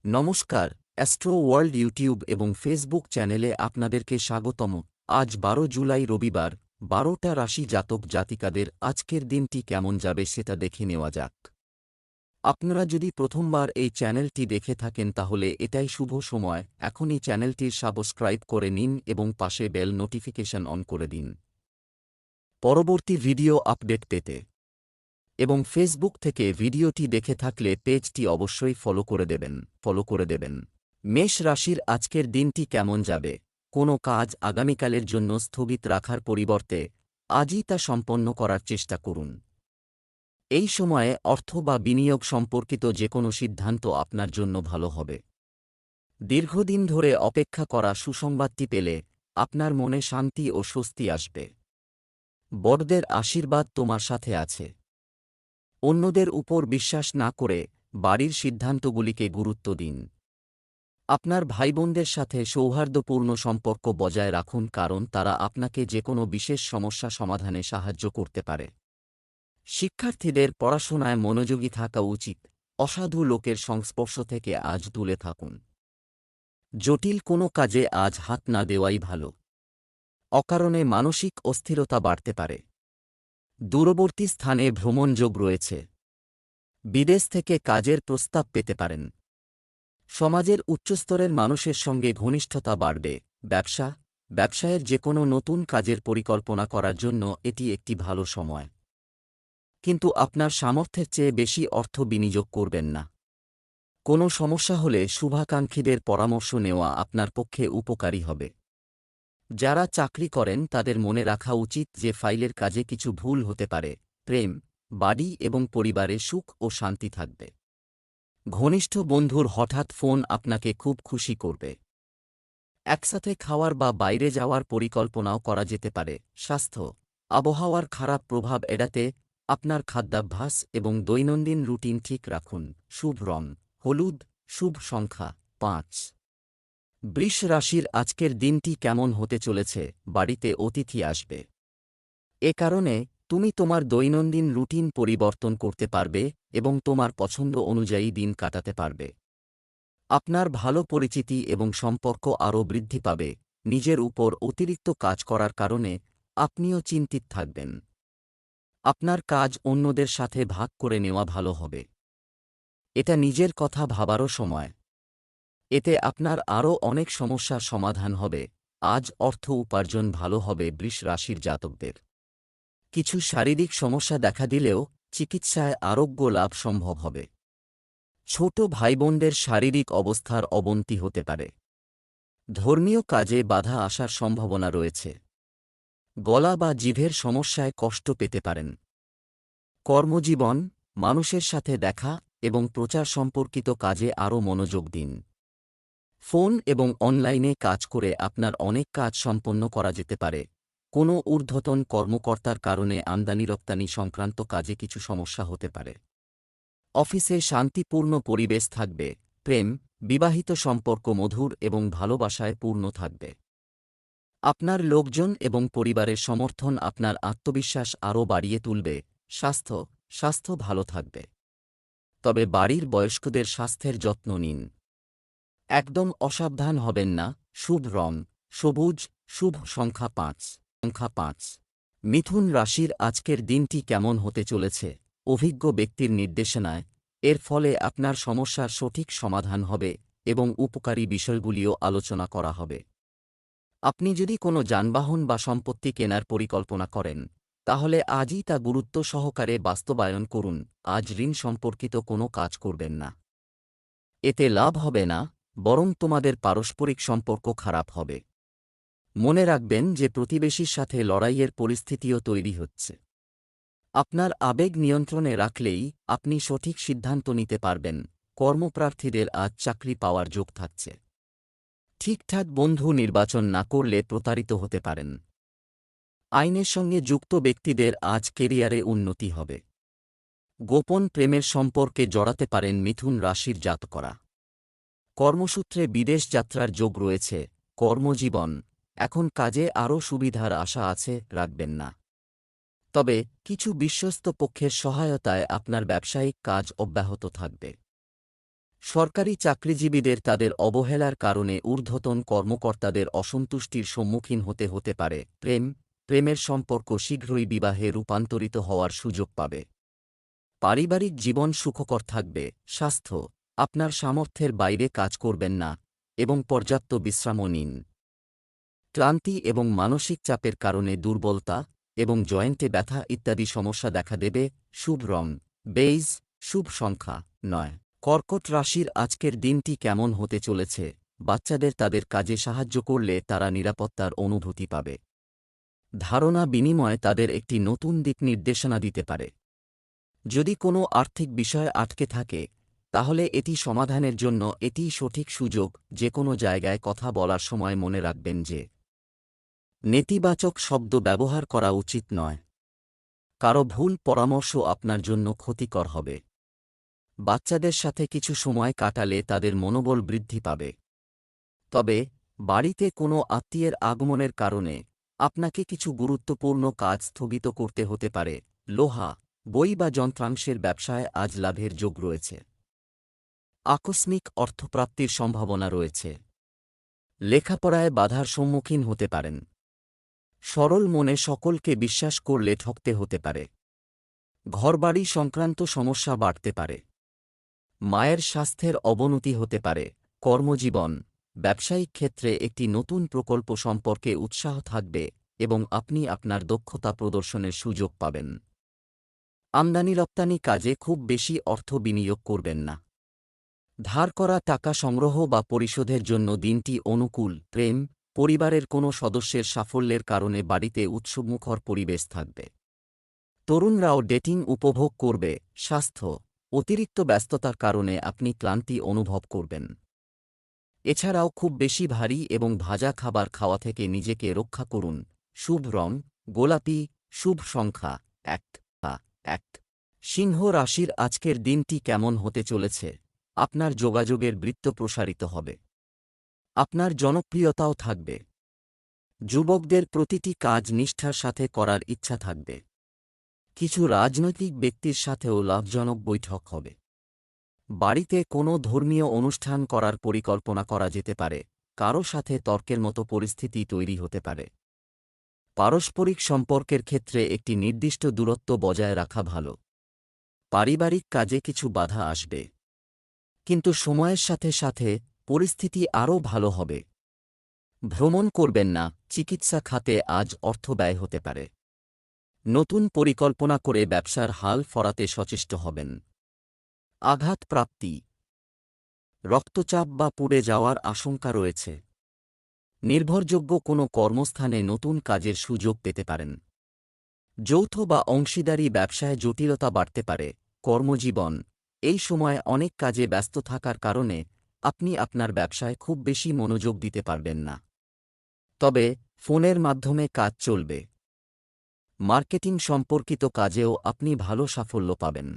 নমস্কার, astro world YouTube এবং Facebook চ্যানেলে আপনাদেরকে স্বাগতম। আজ ১২ জুলাই রবিবার, ১২টা রাশি জাতক জাতিকাদের আজকের দিনটি কেমন যাবে সেটা দেখে নেওয়া যাক। আপনারা যদি প্রথমবার এই চ্যানেলটি দেখে থাকেন তাহলে এটাই শুভ সময়, এখনই চ্যানেলটির সাবস্ক্রাইব করে নিন এবং পাশে বেল নোটিফিকেশন অন করে দিন পরবর্তী ভিডিও আপডেট পেতে। এবং ফেসবুক থেকে ভিডিওটি দেখে থাকলে পেজটি অবশ্যই ফলো করে দেবেন। মেষ রাশির আজকের দিনটি কেমন যাবে? কোনো কাজ আগামীকালের জন্য স্থগিত রাখার পরিবর্তে আজই তা সম্পন্ন করার চেষ্টা করুন। এই সময়ে অর্থ বা বিনিয়োগ সম্পর্কিত যে কোনো সিদ্ধান্ত আপনার জন্য ভালো হবে। দীর্ঘদিন ধরে অপেক্ষা করা সুসংবাদটি পেলে আপনার মনে শান্তি ও স্বস্তি আসবে। বড়দের আশীর্বাদ তোমার সাথে আছে। অন্যদের উপর বিশ্বাস না করে বাড়ির সিদ্ধান্তগুলিকে গুরুত্ব দিন। আপনার ভাইবোনদের সাথে সৌহার্দ্যপূর্ণ সম্পর্ক বজায় রাখুন, কারণ তারা আপনাকে যে কোনো বিশেষ সমস্যা সমাধানে সাহায্য করতে পারে। শিক্ষার্থীদের পড়াশোনায় মনোযোগী থাকা উচিত। অসাধু লোকের সংস্পর্শ থেকে আজ দূরে থাকুন। জটিল কোনো কাজে আজ হাত না দেওয়াই ভালো। অকারণে মানসিক অস্থিরতা বাড়তে পারে। দূরবর্তী স্থানে ভ্রমণযোগ রয়েছে। বিদেশ থেকে কাজের প্রস্তাব পেতে পারেন। সমাজের উচ্চস্তরের মানুষের সঙ্গে ঘনিষ্ঠতা বাড়বে। ব্যবসায়ের যে কোনো নতুন কাজের পরিকল্পনা করার জন্য এটি একটি ভালো সময়। কিন্তু আপনার সামর্থ্যের চেয়ে বেশি অর্থ বিনিয়োগ করবেন না। কোনো সমস্যা হলে শুভাকাঙ্ক্ষীদের পরামর্শ নেওয়া আপনার পক্ষে উপকারী হবে। যারা চাকরি করেন তাদের মনে রাখা উচিত যে ফাইলের কাজে কিছু ভুল হতে পারে। প্রেম, বাড়ি এবং পরিবারে সুখ ও শান্তি থাকবে। ঘনিষ্ঠ বন্ধুর হঠাৎ ফোন আপনাকে খুব খুশি করবে। একসাথে খাওয়ার বা বাইরে যাওয়ার পরিকল্পনাও করা যেতে পারে। স্বাস্থ্য, আবহাওয়ার খারাপ প্রভাব এড়াতে আপনার খাদ্যাভ্যাস এবং দৈনন্দিন রুটিন ঠিক রাখুন। শুভ রং হলুদ, শুভ সংখ্যা ৫। বৃষ রাশির আজকের দিনটি কেমন হতে চলেছে? বাড়িতে অতিথি আসবে। এ কারণে তুমি তোমার দৈনন্দিন রুটিন পরিবর্তন করতে পারবে এবং তোমার পছন্দ অনুযায়ী দিন কাটাতে পারবে। আপনার ভালো পরিচিতি এবং সম্পর্ক আরও বৃদ্ধি পাবে। নিজের উপর অতিরিক্ত কাজ করার কারণে আপনিও চিন্তিত থাকবেন। আপনার কাজ অন্যদের সাথে ভাগ করে নেওয়া ভালো হবে। এটা নিজের কথা ভাবারও সময়। এতে আপনার আরও অনেক সমস্যার সমাধান হবে। আজ অর্থ উপার্জন ভালো হবে বৃষ রাশির জাতকদের। কিছু শারীরিক সমস্যা দেখা দিলেও চিকিৎসায় আরোগ্য লাভ সম্ভব হবে। ছোট ভাইবোনদের শারীরিক অবস্থার অবনতি হতে পারে। ধর্মীয় কাজে বাধা আসার সম্ভাবনা রয়েছে। গলা বা জিভের সমস্যায় কষ্ট পেতে পারেন। কর্মজীবন, মানুষের সাথে দেখা এবং প্রচার সম্পর্কিত কাজে আরও মনোযোগ দিন। ফোন এবং অনলাইনে কাজ করে আপনার অনেক কাজ সম্পন্ন করা যেতে পারে। কোনো ঊর্ধ্বতন কর্মকর্তার কারণে আমদানি রপ্তানি সংক্রান্ত কাজে কিছু সমস্যা হতে পারে। অফিসে শান্তিপূর্ণ পরিবেশ থাকবে। প্রেম, বিবাহিত সম্পর্ক মধুর এবং ভালোবাসায় পূর্ণ থাকবে। আপনার লোকজন এবং পরিবারের সমর্থন আপনার আত্মবিশ্বাস আরও বাড়িয়ে তুলবে। স্বাস্থ্য ভালো থাকবে। তবে বাড়ির বয়স্কদের স্বাস্থ্যের যত্ন নিন। একদম অসাবধান হবেন না। শুভ রং সবুজ, শুভ সংখ্যা ৫। মিথুন রাশির আজকের দিনটি কেমন হতে চলেছে? অভিজ্ঞ ব্যক্তির নির্দেশনায় এর ফলে আপনার সমস্যার সঠিক সমাধান হবে এবং উপকারী বিষয়গুলিও আলোচনা করা হবে। আপনি যদি কোনো যানবাহন বা সম্পত্তি কেনার পরিকল্পনা করেন তাহলে আজই তা গুরুত্ব সহকারে বাস্তবায়ন করুন। আজ ঋণ সম্পর্কিত কোনো কাজ করবেন না। এতে লাভ হবে না, বরং তোমাদের পারস্পরিক সম্পর্ক খারাপ হবে। মনে রাখবেন যে প্রতিবেশীর সাথে লড়াইয়ের পরিস্থিতিও তৈরি হচ্ছে। আপনার আবেগ নিয়ন্ত্রণে রাখলেই আপনি সঠিক সিদ্ধান্ত নিতে পারবেন। কর্মপ্রার্থীদের আজ চাকরি পাওয়ার যোগ থাকছে। ঠিকঠাক বন্ধু নির্বাচন না করলে প্রতারিত হতে পারেন। আইনের সঙ্গে যুক্ত ব্যক্তিদের আজ কেরিয়ারে উন্নতি হবে। গোপন প্রেমের সম্পর্কে জড়াতে পারেন মিথুন রাশির জাতকরা। কর্মসূত্রে বিদেশ যাত্রার যোগ রয়েছে। কর্মজীবন, এখন কাজে আরও সুবিধার আশা আছে, রাখবেন না। তবে কিছু বিশ্বস্ত পক্ষের সহায়তায় আপনার ব্যবসায়িক কাজ অব্যাহত থাকবে। সরকারি চাকরিজীবীদের তাদের অবহেলার কারণে ঊর্ধ্বতন কর্মকর্তাদের অসন্তুষ্টির সম্মুখীন হতে পারে। প্রেমের সম্পর্ক শীঘ্রই বিবাহে রূপান্তরিত হওয়ার সুযোগ পাবে। পারিবারিক জীবন সুখকর থাকবে। স্বাস্থ্য, আপনার সামর্থ্যের বাইরে কাজ করবেন না এবং পর্যাপ্ত বিশ্রামও নিন। ক্লান্তি এবং মানসিক চাপের কারণে দুর্বলতা এবং জয়েন্টে ব্যথা ইত্যাদি সমস্যা দেখা দেবে। শুভ রং বেইজ, শুভ সংখ্যা 9। কর্কট রাশির আজকের দিনটি কেমন হতে চলেছে? বাচ্চাদের তাদের কাজে সাহায্য করলে তারা নিরাপত্তার অনুভূতি পাবে। ধারণা বিনিময় তাদের একটি নতুন দিক নির্দেশনা দিতে পারে। যদি কোনো আর্থিক বিষয় আটকে থাকে, তাহলে এটি সমাধানের জন্য এটিই সঠিক সুযোগ। যে কোনো জায়গায় কথা বলার সময় মনে রাখবেন যে নেতিবাচক শব্দ ব্যবহার করা উচিত নয়। কারো ভুল পরামর্শ আপনার জন্য ক্ষতিকর হবে। বাচ্চাদের সাথে কিছু সময় কাটালে তাদের মনোবল বৃদ্ধি পাবে। তবে বাড়িতে কোনো আত্মীয়ের আগমনের কারণে আপনাকে কিছু গুরুত্বপূর্ণ কাজ স্থগিত করতে হতে পারে। লোহা, বই বা যন্ত্রাংশের ব্যবসায় আজ লাভের যোগ রয়েছে। আকস্মিক অর্থপ্রাপ্তির সম্ভাবনা রয়েছে। লেখাপড়ায় বাধার সম্মুখীন হতে পারেন। সরল মনে সকলকে বিশ্বাস করলে ঠকতে হতে পারে। ঘরবাড়ি সংক্রান্ত সমস্যা বাড়তে পারে। মায়ের স্বাস্থ্যের অবনতি হতে পারে। কর্মজীবন, ব্যবসায়িক ক্ষেত্রে একটি নতুন প্রকল্প সম্পর্কে উৎসাহ থাকবে এবং আপনি আপনার দক্ষতা প্রদর্শনের সুযোগ পাবেন। আমদানি রপ্তানি কাজে খুব বেশি অর্থ বিনিয়োগ করবেন না। ধার করা টাকা সংগ্রহ বা পরিশোধের জন্য দিনটি অনুকূল। প্রেম, পরিবারের কোনো সদস্যের সাফল্যের কারণে বাড়িতে উৎসবমুখর পরিবেশ থাকবে। তরুণরাও ডেটিং উপভোগ করবে। স্বাস্থ্য, অতিরিক্ত ব্যস্ততার কারণে আপনি ক্লান্তি অনুভব করবেন। এছাড়াও খুব বেশি ভারী এবং ভাজা খাবার খাওয়া থেকে নিজেকে রক্ষা করুন। শুভ রং গোলাপি, শুভ সংখ্যা 1। সিংহ রাশির আজকের দিনটি কেমন হতে চলেছে? আপনার যোগাযোগের বৃত্ত প্রসারিত হবে। আপনার জনপ্রিয়তাও থাকবে। যুবকদের প্রতিটি কাজ নিষ্ঠার সাথে করার ইচ্ছা থাকবে। কিছু রাজনৈতিক ব্যক্তির সাথেও লাভজনক বৈঠক হবে। বাড়িতে কোনো ধর্মীয় অনুষ্ঠান করার পরিকল্পনা করা যেতে পারে। কারো সাথে তর্কের মতো পরিস্থিতি তৈরি হতে পারে। পারস্পরিক সম্পর্কের ক্ষেত্রে একটি নির্দিষ্ট দূরত্ব বজায় রাখা ভালো। পারিবারিক কাজে কিছু বাধা আসবে, কিন্তু সময়ের সাথে সাথে পরিস্থিতি আরও ভালো হবে। ভ্রমণ করবেন না। চিকিৎসা খাতে আজ অর্থ ব্যয় হতে পারে। নতুন পরিকল্পনা করে ব্যবসার হাল ফরাতে সচেষ্ট হবেন। আঘাত প্রাপ্তি, রক্তচাপ বা পুড়ে যাওয়ার আশঙ্কা রয়েছে। নির্ভরযোগ্য কোনো কর্মস্থানে নতুন কাজের সুযোগ পেতে পারেন। যৌথ বা অংশীদারি ব্যবসায় জটিলতা বাড়তে পারে। কর্মজীবন, এই সময় অনেক কাজে ব্যস্ত থাকার কারণে আপনি আপনার ব্যবসায় খুব বেশি মনোযোগ দিতে পারবেন না। তবে ফোনের মাধ্যমে কাজ চলবে। মার্কেটিং সম্পর্কিত কাজেও আপনি ভালো সাফল্য পাবেন।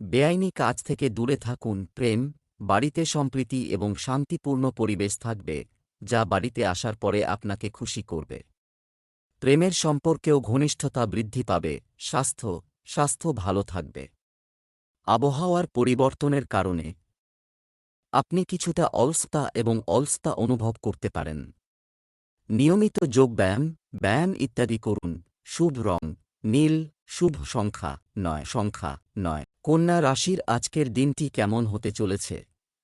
বেআইনি কাজ থেকে দূরে থাকুন। প্রেম, বাড়িতে সম্প্রীতি এবং শান্তিপূর্ণ পরিবেশ থাকবে, যা বাড়িতে আসার পরে আপনাকে খুশি করবে। প্রেমের সম্পর্কেও ঘনিষ্ঠতা বৃদ্ধি পাবে। স্বাস্থ্য ভালো থাকবে। আবহাওয়ার পরিবর্তনের কারণে আপনি কিছুটা অলসতা অনুভব করতে পারেন। নিয়মিত ব্যায়াম ইত্যাদি করুন। শুভ রং নীল, শুভ সংখ্যা 9। কন্যা রাশির আজকের দিনটি কেমন হতে চলেছে?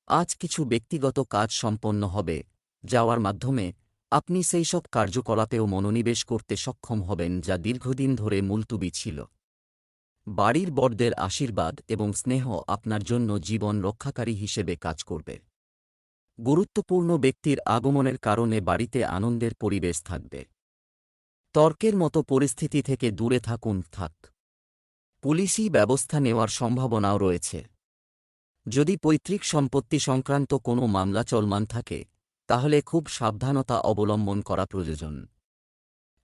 আজ কিছু ব্যক্তিগত কাজ সম্পন্ন হবে, যাওয়ার মাধ্যমে আপনি সেই সব কার্যকলাপেও মনোনিবেশ করতে সক্ষম হবেন যা দীর্ঘদিন ধরে মুলতুবি ছিল। বাড়ির বড়দের আশীর্বাদ এবং স্নেহ আপনার জন্য জীবন রক্ষাকারী হিসেবে কাজ করবে। গুরুত্বপূর্ণ ব্যক্তির আগমনের কারণে বাড়িতে আনন্দের পরিবেশ থাকবে। তর্কের মতো পরিস্থিতি থেকে দূরে থাকুন। পুলিশি ব্যবস্থা নেওয়ার সম্ভাবনাও রয়েছে। যদি পৈতৃক সম্পত্তি সংক্রান্ত কোনো মামলা চলমান থাকে, তাহলে খুব সাবধানতা অবলম্বন করা প্রয়োজন।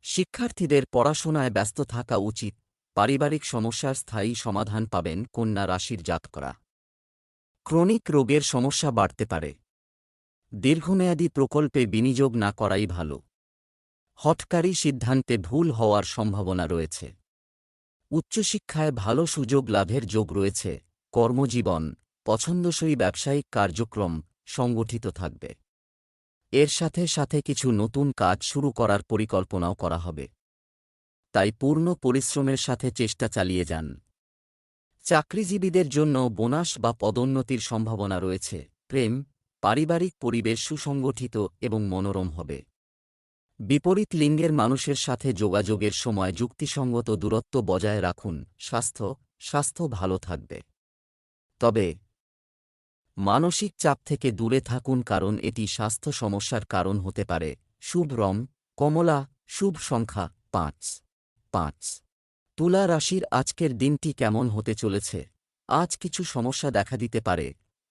শিক্ষার্থীদের পড়াশোনায় ব্যস্ত থাকা উচিত। পারিবারিক সমস্যার স্থায়ী সমাধান পাবেন। কন্যা রাশির জাতকরা ক্রনিক রোগের সমস্যা বাড়তে পারে। দীর্ঘমেয়াদী প্রকল্পে বিনিয়োগ না করাই ভালো। হঠকারী সিদ্ধান্তে ভুল হওয়ার সম্ভাবনা রয়েছে। উচ্চশিক্ষায় ভালো সুযোগ লাভের যোগ রয়েছে। কর্মজীবন, পছন্দসই ব্যবসায়িক কার্যক্রম সংগঠিত থাকবে। এর সাথে সাথে কিছু নতুন কাজ শুরু করার পরিকল্পনাও করা হবে। তাই পূর্ণ পরিশ্রমের সাথে চেষ্টা চালিয়ে যান। চাকরিজীবীদের জন্য বোনাস বা পদোন্নতির সম্ভাবনা রয়েছে। প্রেম, পারিবারিক পরিবেশ সুসংগঠিত এবং মনোরম হবে। বিপরীত লিঙ্গের মানুষের সাথে যোগাযোগের সময় যুক্তিসঙ্গত দূরত্ব বজায় রাখুন। স্বাস্থ্য ভালো থাকবে। তবে মানসিক চাপ থেকে দূরে থাকুন, কারণ এটি স্বাস্থ্য সমস্যার কারণ হতে পারে। শুভ রং কমলা, শুভ সংখ্যা 5। তুলা রাশির আজকের দিনটি কেমন হতে চলেছে? আজ কিছু সমস্যা দেখা দিতে পারে,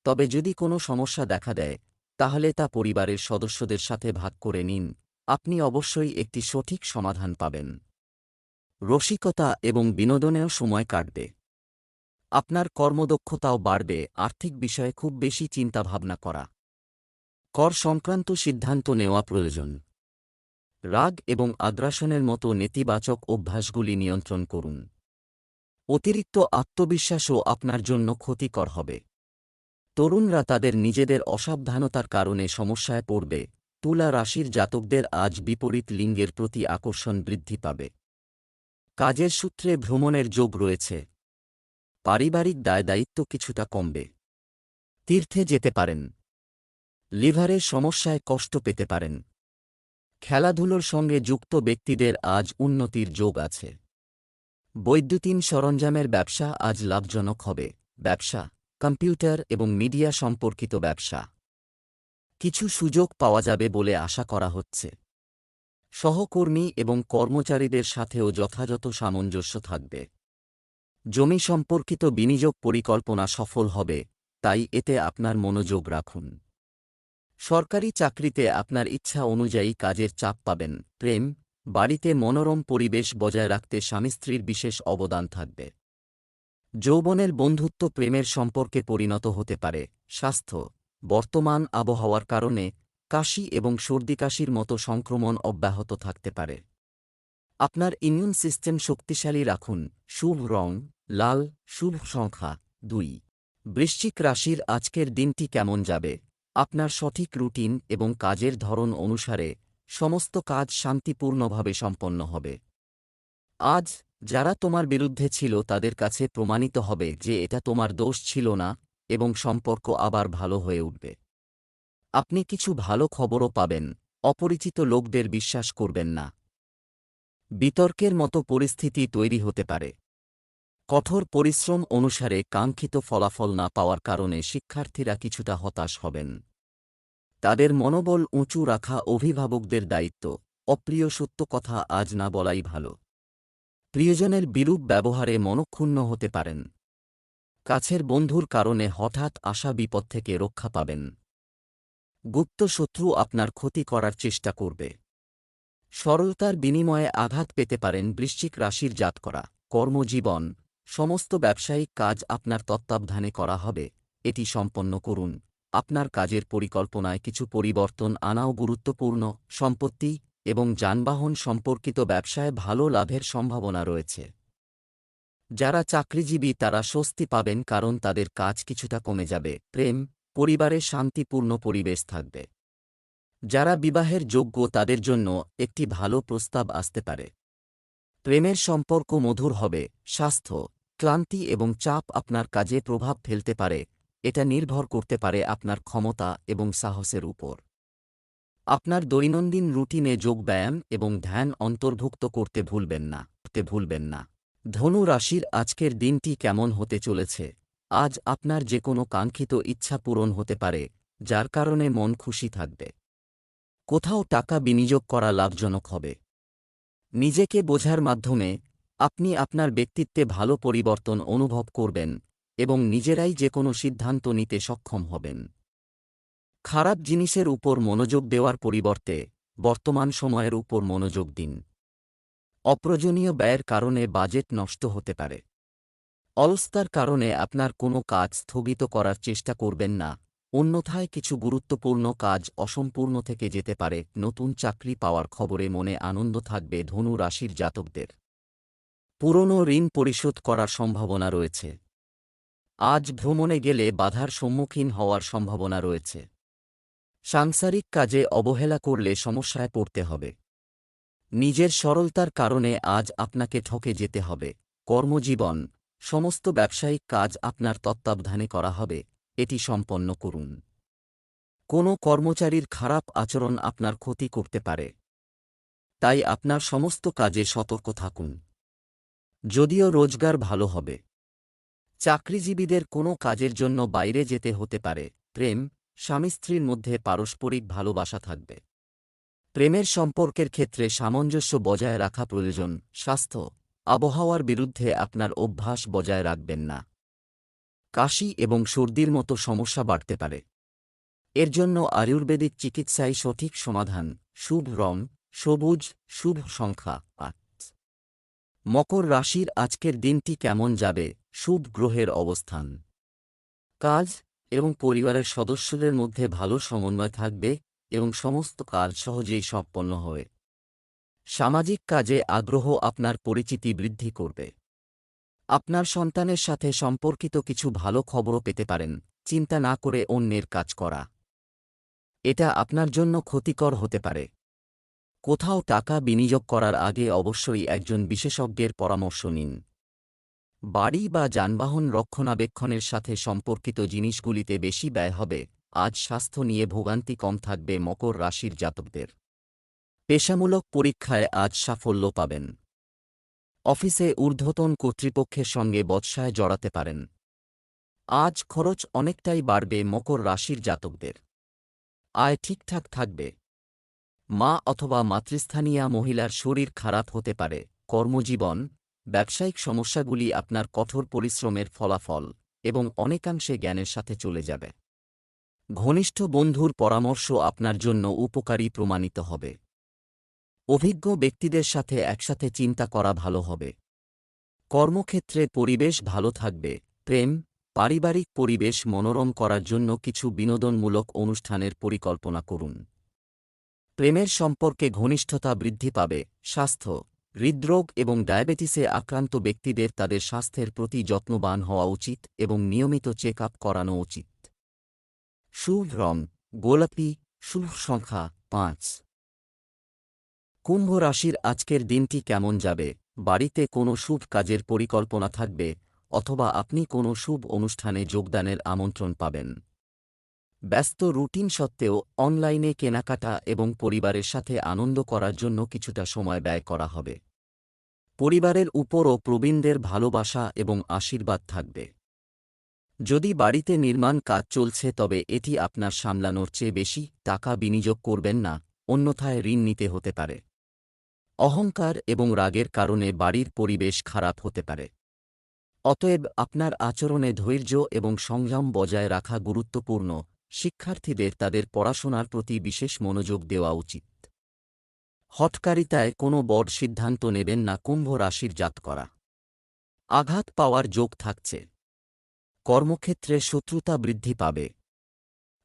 তবে যদি কোনো সমস্যা দেখা দেয় তাহলে তা পরিবারের সদস্যদের সাথে ভাগ করে নিন। আপনি অবশ্যই একটি সঠিক সমাধান পাবেন। রসিকতা এবং বিনোদনেও সময় কাটবে। আপনার কর্মদক্ষতাও বাড়বে। আর্থিক বিষয়ে খুব বেশি চিন্তাভাবনা করা। কর সংক্রান্ত সিদ্ধান্ত নেওয়া প্রয়োজন। রাগ এবং আগ্রাসনের মতো নেতিবাচক অভ্যাসগুলি নিয়ন্ত্রণ করুন। অতিরিক্ত আত্মবিশ্বাসও আপনার জন্য ক্ষতিকর হবে। তরুণরা তাদের নিজেদের অসাবধানতার কারণে সমস্যায় পড়বে। তুলা রাশির জাতকদের আজ বিপরীত লিঙ্গের প্রতি আকর্ষণ বৃদ্ধি পাবে। কাজের সূত্রে ভ্রমণের যোগ রয়েছে। পারিবারিক দায়দায়িত্ব কিছুটা কমবে। তীর্থে যেতে পারেন। লিভারের সমস্যায় কষ্ট পেতে পারেন। খেলাধুলোর সঙ্গে যুক্ত ব্যক্তিদের আজ উন্নতির যোগ আছে। বৈদ্যুতিন সরঞ্জামের ব্যবসা আজ লাভজনক হবে। ব্যবসা, কম্পিউটার এবং মিডিয়া সম্পর্কিত ব্যবসা কিছু সুযোগ পাওয়া যাবে বলে আশা করা হচ্ছে। সহকর্মী এবং কর্মচারীদের সাথেও যথাযথ সামঞ্জস্য থাকবে। জমি সম্পর্কিত বিনিয়োগ পরিকল্পনা সফল হবে, তাই এতে আপনার মনোযোগ রাখুন। সরকারি চাকরিতে আপনার ইচ্ছা অনুযায়ী কাজের চাপ পাবেন। প্রেম, বাড়িতে মনোরম পরিবেশ বজায় রাখতে স্বামী স্ত্রীর বিশেষ অবদান থাকবে। যৌবনের বন্ধুত্ব প্রেমের সম্পর্কে পরিণত হতে পারে। স্বাস্থ্য, বর্তমান আবহাওয়ার কারণে কাশি এবং সর্দিকাশির মতো সংক্রমণ অব্যাহত থাকতে পারে। আপনার ইমিউন সিস্টেম শক্তিশালী রাখুন। শুভ রং লাল, শুভ সংখ্যা 2। বৃশ্চিক রাশির আজকের দিনটি কেমন যাবে? আপনার সঠিক রুটিন এবং কাজের ধরন অনুসারে সমস্ত কাজ শান্তিপূর্ণভাবে সম্পন্ন হবে। আজ যারা তোমার বিরুদ্ধে ছিল তাদের কাছে প্রমাণিত হবে যে এটা তোমার দোষ ছিল না, এবং সম্পর্ক আবার ভালো হয়ে উঠবে। আপনি কিছু ভালো খবরও পাবেন। অপরিচিত লোকদের বিশ্বাস করবেন না। বিতর্কের মতো পরিস্থিতি তৈরি হতে পারে। কঠোর পরিশ্রম অনুসারে কাঙ্ক্ষিত ফলাফল না পাওয়ার কারণে শিক্ষার্থীরা কিছুটা হতাশ হবেন। তাদের মনোবল উঁচু রাখা অভিভাবকদের দায়িত্ব। অপ্রিয় সত্য কথা আজ না বলাই ভালো। প্রিয়জনের বিরূপ ব্যবহারে মনক্ষুণ্ণ হতে পারেন। কাছের বন্ধুর কারণে হঠাৎ আসা বিপদ থেকে রক্ষা পাবেন। গুপ্ত শত্রু আপনার ক্ষতি করার চেষ্টা করবে। সরলতার বিনিময়ে আঘাত পেতে পারেন। বৃশ্চিক রাশির জাতকরা কর্মজীবন, সমস্ত ব্যবসায়িক কাজ আপনার তত্ত্বাবধানে করা হবে। এটি সম্পন্ন করুন। আপনার কাজের পরিকল্পনায় কিছু পরিবর্তন আনাও গুরুত্বপূর্ণ। সম্পত্তি এবং যানবাহন সম্পর্কিত ব্যবসায় ভালো লাভের সম্ভাবনা রয়েছে। যারা চাকরিজীবী তারা স্বস্তি পাবেন, কারণ তাদের কাজ কিছুটা কমে যাবে। প্রেম, পরিবারে শান্তিপূর্ণ পরিবেশ থাকবে। যারা বিবাহের যোগ্য তাদের জন্য একটি ভালো প্রস্তাব আসতে পারে। প্রেমের সম্পর্ক মধুর হবে। স্বাস্থ্য, ক্লান্তি এবং চাপ আপনার কাজে প্রভাব ফেলতে পারে। এটা নির্ভর করতে পারে আপনার ক্ষমতা এবং সাহসের উপর। আপনার দৈনন্দিন রুটিনে যোগব্যায়াম এবং ধ্যান অন্তর্ভুক্ত করতে ভুলবেন না। ধনু রাশির আজকের দিনটি কেমন হতে চলেছে? আজ আপনার যে কোনো কাঙ্ক্ষিত ইচ্ছা পূরণ হতে পারে, যার কারণে মন খুশি থাকবে। কোথাও টাকা বিনিয়োগ করা লাভজনক হবে। নিজেকে বোঝার মাধ্যমে আপনি আপনার ব্যক্তিত্বে ভালো পরিবর্তন অনুভব করবেন এবং নিজেরাই যে কোনো সিদ্ধান্ত নিতে সক্ষম হবেন। খারাপ জিনিসের উপর মনোযোগ দেওয়ার পরিবর্তে বর্তমান সময়ের উপর মনোযোগ দিন। অপ্রয়োজনীয় ব্যয়ের কারণে বাজেট নষ্ট হতে পারে। অলসতার কারণে আপনার কোনো কাজ স্থগিত করার চেষ্টা করবেন না, অন্যথায় কিছু গুরুত্বপূর্ণ কাজ অসম্পূর্ণ থেকে যেতে পারে। নতুন চাকরি পাওয়ার খবরে মনে আনন্দ থাকবে। ধনু রাশির জাতকদের পুরনো ঋণ পরিশোধ করার সম্ভাবনা রয়েছে। আজ ভ্রমণে গেলে বাধার সম্মুখীন হওয়ার সম্ভাবনা রয়েছে। সাংসারিক কাজে অবহেলা করলে সমস্যায় পড়তে হবে। নিজের সরলতার কারণে আজ আপনাকে ঠকে যেতে হবে। কর্মজীবন, সমস্ত ব্যবসায়িক কাজ আপনার তত্ত্বাবধানে করা হবে, এটি সম্পন্ন করুন। কোনো কর্মচারীর খারাপ আচরণ আপনার ক্ষতি করতে পারে, তাই আপনার সমস্ত কাজে সতর্ক থাকুন। যদিও রোজগার ভালো হবে। চাকরিজীবীদের কোনো কাজের জন্য বাইরে যেতে হতে পারে। প্রেম, স্বামী স্ত্রীর মধ্যে পারস্পরিক ভালোবাসা থাকবে। প্রেমের সম্পর্কের ক্ষেত্রে সামঞ্জস্য বজায় রাখা প্রয়োজন। স্বাস্থ্য, আবহাওয়ার বিরুদ্ধে আপনার অভ্যাস বজায় রাখবেন না। কাশি এবং সর্দির মতো সমস্যা বাড়তে পারে। এর জন্য আয়ুর্বেদিক চিকিৎসাই সঠিক সমাধান। শুভ রং সবুজ, শুভ সংখ্যা ৮। মকর রাশির আজকের দিনটি কেমন যাবে? শুভ গ্রহের অবস্থান, কাজ এবং পরিবারের সদস্যদের মধ্যে ভালো সমন্বয় থাকবে এবং সমস্ত কাজ সহজেই সম্পন্ন হবে। সামাজিক কাজে আগ্রহ আপনার পরিচিতি বৃদ্ধি করবে। আপনার সন্তানের সাথে সম্পর্কিত কিছু ভালো খবরও পেতে পারেন। চিন্তা না করে অন্যের কাজ করা, এটা আপনার জন্য ক্ষতিকর হতে পারে। কোথাও টাকা বিনিয়োগ করার আগে অবশ্যই একজন বিশেষজ্ঞের পরামর্শ নিন। বাড়ি বা যানবাহন রক্ষণাবেক্ষণের সাথে সম্পর্কিত জিনিসগুলিতে বেশি ব্যয় হবে। আজ স্বাস্থ্য নিয়ে ভোগান্তি কম থাকবে মকর রাশির জাতকদের। পেশামূলক পরীক্ষায় আজ সাফল্য পাবেন। অফিসে ঊর্ধ্বতন কর্তৃপক্ষের সঙ্গে বচসায় জড়াতে পারেন। আজ খরচ অনেকটাই বাড়বে মকর রাশির জাতকদের। আয় ঠিকঠাক থাকবে। মা অথবা মাতৃস্থানীয়া মহিলার শরীর খারাপ হতে পারে। কর্মজীবন, ব্যবসায়িক সমস্যাগুলি আপনার কঠোর পরিশ্রমের ফলাফল এবং অনেকাংশে জ্ঞানের সাথে চলে যাবে। ঘনিষ্ঠ বন্ধুর পরামর্শ আপনার জন্য উপকারী প্রমাণিত হবে। অভিজ্ঞ ব্যক্তিদের সাথে একসাথে চিন্তা করা ভালো হবে। কর্মক্ষেত্রে পরিবেশ ভালো থাকবে। প্রেম, পারিবারিক পরিবেশ মনোরম করার জন্য কিছু বিনোদনমূলক অনুষ্ঠানের পরিকল্পনা করুন। প্রেমের সম্পর্কে ঘনিষ্ঠতা বৃদ্ধি পাবে। স্বাস্থ্য, হৃদরোগ এবং ডায়াবেটিসে আক্রান্ত ব্যক্তিদের তাদের স্বাস্থ্যের প্রতি যত্নবান হওয়া উচিত এবং নিয়মিত চেক আপ করানো উচিত। শুভ রং গোলাপি, শুভ সংখ্যা ৫। কুম্ভ রাশির আজকের দিনটি কেমন যাবে? বাড়িতে কোনো শুভ কাজের পরিকল্পনা থাকবে অথবা আপনি কোনো শুভ অনুষ্ঠানে যোগদানের আমন্ত্রণ পাবেন। ব্যস্ত রুটিন সত্ত্বেও অনলাইনে কেনাকাটা এবং পরিবারের সাথে আনন্দ করার জন্য কিছুটা সময় ব্যয় করা হবে। পরিবারের উপরও প্রবীণদের ভালোবাসা এবং আশীর্বাদ থাকবে। যদি বাড়িতে নির্মাণ কাজ চলছে তবে এটি আপনার সামলানোর চেয়ে বেশি টাকা বিনিয়োগ করবেন না, অন্যথায় ঋণ নিতে হতে পারে। অহংকার এবং রাগের কারণে বাড়ির পরিবেশ খারাপ হতে পারে। অতএব আপনার আচরণে ধৈর্য এবং সংযম বজায় রাখা গুরুত্বপূর্ণ। শিক্ষার্থীদের তাদের পড়াশোনার প্রতি বিশেষ মনোযোগ দেওয়া উচিত। হঠকারিতায় কোনো বড় সিদ্ধান্ত নেবেন না কুম্ভ রাশির জাতকরা। আঘাত পাওয়ার যোগ থাকছে। কর্মক্ষেত্রে শত্রুতা বৃদ্ধি পাবে।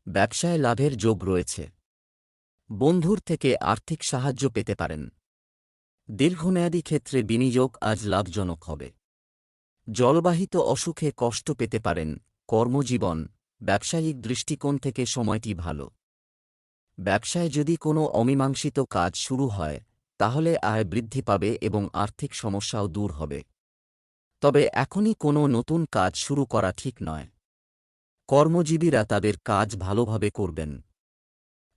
ব্যবসায় লাভের যোগ রয়েছে। বন্ধুর থেকে আর্থিক সাহায্য পেতে পারেন। দীর্ঘমেয়াদী ক্ষেত্রে বিনিয়োগ আজ লাভজনক হবে। জলবাহিত অসুখে কষ্ট পেতে পারেন। কর্মজীবন, ব্যবসায়িক দৃষ্টিকোণ থেকে সময়টি ভালো। ব্যবসায় যদি কোনো অমীমাংসিত কাজ শুরু হয় তাহলে আয় বৃদ্ধি পাবে এবং আর্থিক সমস্যাও দূর হবে। তবে এখনই কোনো নতুন কাজ শুরু করা ঠিক নয়। কর্মজীবীরা তাদের কাজ ভালোভাবে করবেন।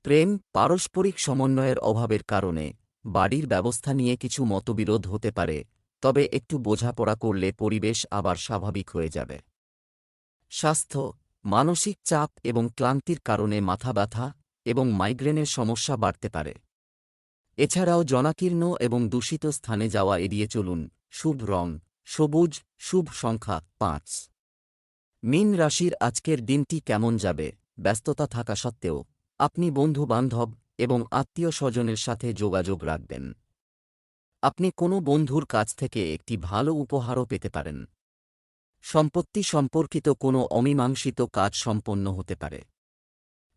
প্রেম, পারস্পরিক সমন্বয়ের অভাবের কারণে বাড়ির ব্যবস্থা নিয়ে কিছু মতবিরোধ হতে পারে, তবে একটু বোঝাপড়া করলে পরিবেশ আবার স্বাভাবিক হয়ে যাবে। স্বাস্থ্য, মানসিক চাপ এবং ক্লান্তির কারণে মাথা ব্যথা এবং মাইগ্রেনের সমস্যা বাড়তে পারে। এছাড়াও জনাকীর্ণ এবং দূষিত স্থানে যাওয়া এড়িয়ে চলুন। শুভ রং সবুজ, শুভ সংখ্যা ৫। মীন রাশির আজকের দিনটি কেমন যাবে? ব্যস্ততা থাকা সত্ত্বেও আপনি বন্ধু-বান্ধব এবং আত্মীয় স্বজনের সাথে যোগাযোগ রাখবেন। আপনি কোনো বন্ধুর কাছ থেকে একটি ভালো উপহারও পেতে পারেন। সম্পত্তি সম্পর্কিত কোনো অমীমাংসিত কাজ সম্পন্ন হতে পারে।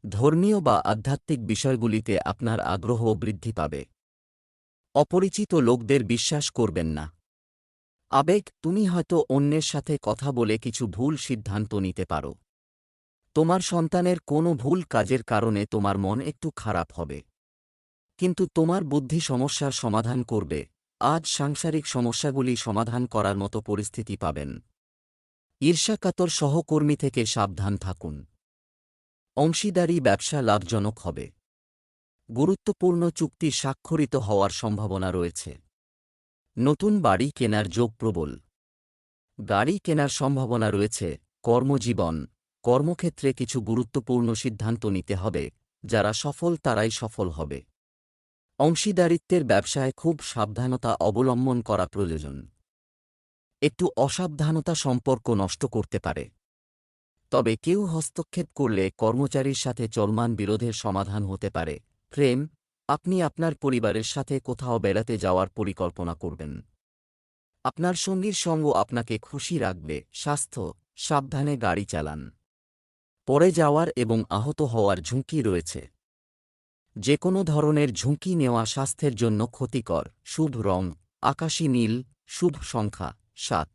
ধর্মীয় বা আধ্যাত্মিক বিষয়গুলিতে আপনার আগ্রহ বৃদ্ধি পাবে। অপরিচিত লোকদের বিশ্বাস করবেন না। আবেগ, তুমি হয়তো অন্যের সাথে কথা বলে কিছু ভুল সিদ্ধান্ত নিতে পারো। তোমার সন্তানের কোনো ভুল কাজের কারণে তোমার মন একটু খারাপ হবে। কিন্তু তোমার বুদ্ধি সমস্যার সমাধান করবে। আজ সাংসারিক সমস্যাগুলি সমাধান করার মতো পরিস্থিতি পাবেন। ঈর্ষাকাতর সহকর্মী থেকে সাবধান থাকুন। অংশীদারি ব্যবসা লাভজনক হবে। গুরুত্বপূর্ণ চুক্তি স্বাক্ষরিত হওয়ার সম্ভাবনা রয়েছে। নতুন বাড়ি কেনার যোগ প্রবল। গাড়ি কেনার সম্ভাবনা রয়েছে। কর্মজীবন, কর্মক্ষেত্রে কিছু গুরুত্বপূর্ণ সিদ্ধান্ত নিতে হবে। যারা সফল তারাই সফল হবে। অংশীদারিত্বের ব্যবসায় খুব সাবধানতা অবলম্বন করা প্রয়োজন। একটু অসাবধানতা সম্পর্ক নষ্ট করতে পারে। তবে কেউ হস্তক্ষেপ করলে কর্মচারীর সাথে চলমান বিরোধের সমাধান হতে পারে। প্রেম, আপনি আপনার পরিবারের সাথে কোথাও বেড়াতে যাওয়ার পরিকল্পনা করবেন। আপনার সঙ্গীর সঙ্গ আপনাকে খুশি রাখবে। স্বাস্থ্য, সাবধানে গাড়ি চালান। পড়ে যাওয়ার এবং আহত হওয়ার ঝুঁকি রয়েছে। যে কোনো ধরনের ঝুঁকি নেওয়া স্বাস্থ্যের জন্য ক্ষতিকর। শুভ রং আকাশী নীল, শুভ সংখ্যা 7।